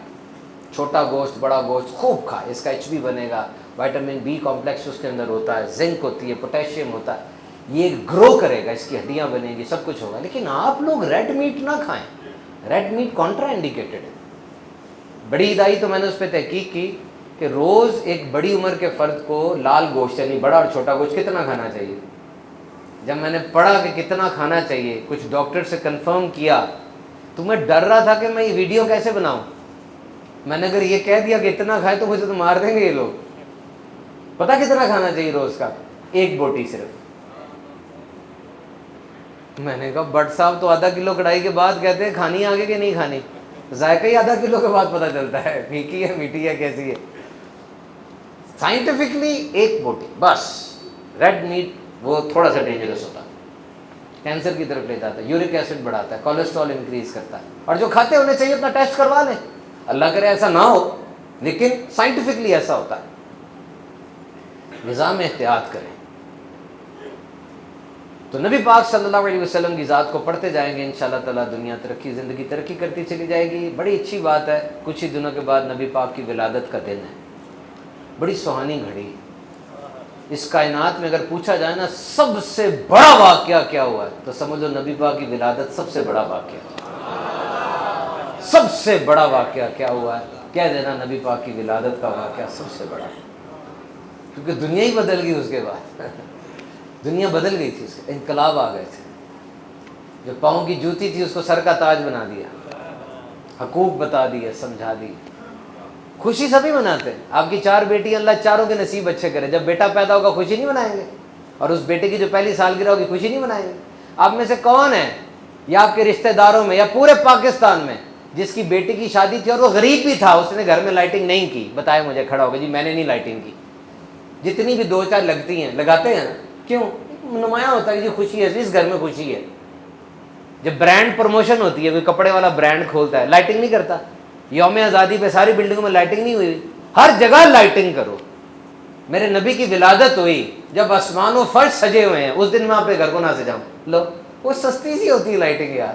چھوٹا گوشت بڑا گوشت خوب کھائے، اس کا ایچ بی بنے گا، وائٹامن بی کمپلیکس اس کے اندر ہوتا ہے، زنک ہوتی ہے، پوٹیشیم ہوتا ہے، یہ گرو کرے گا، اس کی ہڈیاں بنیں گی، سب کچھ ہوگا۔ لیکن آپ لوگ ریڈ میٹ نہ کھائیں، ریڈ میٹ کانٹرا انڈیکیٹڈ ہے۔ بڑی ہدایت تو میں نے اس پہ تحقیق کی کہ روز ایک بڑی عمر کے فرد کو لال گوشت، یعنی بڑا اور چھوٹا گوشت کتنا کھانا چاہیے۔ جب میں نے پڑھا کہ کتنا کھانا چاہیے، کچھ ڈاکٹر سے کنفرم کیا، تو میں ڈر رہا تھا کہ میں یہ ویڈیو کیسے بناؤں، میں نے اگر یہ کہہ دیا کہ اتنا کھائے تو مجھے تو مار دیں گے یہ لوگ۔ پتہ کتنا کھانا چاہیے روز کا؟ 1 بوٹی صرف۔ میں نے کہا بٹ صاحب تو آدھا کلو کڑھائی کے بعد کہتے ہیں کھانی آگے کہ نہیں کھانی، ذائقہ ہی آدھا کلو کے بعد پتہ چلتا ہے پھیکی ہے میٹھی ہے کیسی ہے۔ سائنٹیفکلی 1 بوٹی بس۔ ریڈ میٹ وہ تھوڑا سا ڈینجرس ہوتا ہے، کینسر کی طرف لے جاتا ہے، یورک ایسڈ بڑھاتا ہے، کولیسٹرول انکریز کرتا ہے، اور جو کھاتے ہونے چاہیے اپنا ٹیسٹ کروا لیں، اللہ کرے ایسا نہ ہو، لیکن سائنٹیفکلی ایسا ہوتا ہے۔ نظام احتیاط کریں۔ تو نبی پاک صلی اللہ علیہ وسلم کی ذات کو پڑھتے جائیں گے، انشاءاللہ تعالیٰ دنیا زندگی ترقی کرتی چلی جائے گی۔ بڑی اچھی بات ہے، کچھ ہی دنوں کے بعد نبی پاک کی ولادت کا دن ہے، بڑی سہانی گھڑی۔ اس کائنات میں اگر پوچھا جائے نا سب سے بڑا واقعہ کیا ہوا ہے تو سمجھ لو نبی پاک کی ولادت سب سے بڑا واقعہ ہے۔ سب سے بڑا واقعہ کیا ہوا ہے کہہ دینا نبی پاک کی ولادت کا واقعہ سب سے بڑا ہے، کیونکہ دنیا ہی بدل گئی اس کے بعد دنیا بدل گئی تھی، اس کے انقلاب آ گئے تھے، جو پاؤں کی جوتی تھی اس کو سر کا تاج بنا دیا، حقوق بتا دیے، سمجھا دی۔ خوشی سبھی مناتے ہیں، آپ کی 4 بیٹی اللہ چاروں کے نصیب اچھے کرے، جب بیٹا پیدا ہوگا خوشی نہیں منائیں گے؟ اور اس بیٹے کی جو پہلی سالگرہ ہوگی خوشی نہیں منائیں گے؟ آپ میں سے کون ہے یا آپ کے رشتہ داروں میں یا پورے پاکستان میں جس کی بیٹی کی شادی تھی اور وہ غریب بھی تھا، اس نے گھر میں لائٹنگ نہیں کی؟ بتائے مجھے، کھڑا ہوگا جی میں نے نہیں لائٹنگ کی۔ جتنی بھی 2-4 لگتی ہیں لگاتے ہیں، کیوں؟ نمایاں ہوتا ہے کہ جی خوشی ہے، اس گھر میں خوشی ہے۔ جب برانڈ پروموشن ہوتی ہے، کوئی کپڑے والا برانڈ کھولتا ہے، لائٹنگ نہیں کرتا؟ یوم آزادی پہ ساری بلڈنگوں میں لائٹنگ نہیں ہوئی؟ ہر جگہ لائٹنگ کرو۔ میرے نبی کی ولادت ہوئی جب آسمان و فرش سجے ہوئے ہیں، اس دن میں اپنے گھر کو نہ سجاؤں؟ لو، وہ سستی سی ہوتی ہے لائٹنگ یار،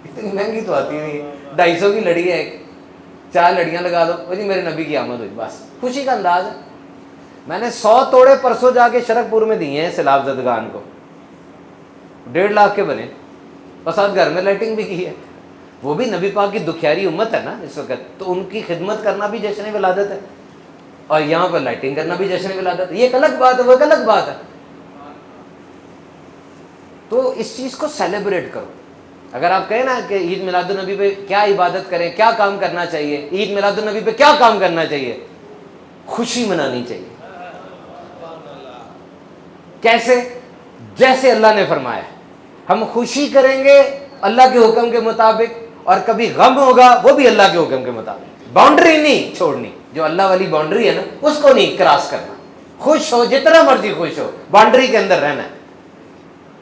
اتنی مہنگی تو آتی نہیں، 250 کی لڑی ہے ایک، 4 لڑیاں لگا دو، وہ جی میرے نبی کی آمد ہوئی، بس خوشی کا انداز ہے۔ میں نے 100 توڑے پرسوں جا کے شرک پور میں دیے ہیں سیلاب زدگان کو، 1.5 لاکھ کے بنے، بس آج گھر میں لائٹنگ بھی کی ہے۔ وہ بھی نبی پاک کی دکھیاری امت ہے نا اس وقت، تو ان کی خدمت کرنا بھی جشن ولادت ہے، اور یہاں پر لائٹنگ کرنا بھی جشن ولادت ہے۔ یہ ایک الگ بات ہے، وہ ایک الگ بات ہے۔ تو اس چیز کو سیلیبریٹ کرو۔ اگر آپ کہیں نا کہ عید میلاد النبی پہ کیا عبادت کریں، کیا کام کرنا چاہیے، عید میلاد النبی پہ کیا کام کرنا چاہیے؟ خوشی منانی چاہیے۔ کیسے؟ جیسے اللہ نے فرمایا، ہم خوشی کریں گے اللہ کے حکم کے مطابق، اور کبھی غم ہوگا وہ بھی اللہ کے حکم کے مطابق۔ باؤنڈری نہیں چھوڑنی، جو اللہ والی باؤنڈری ہے نا اس کو نہیں کراس کرنا۔ خوش ہو، جتنا مرضی خوش ہو، باؤنڈری کے اندر رہنا ہے۔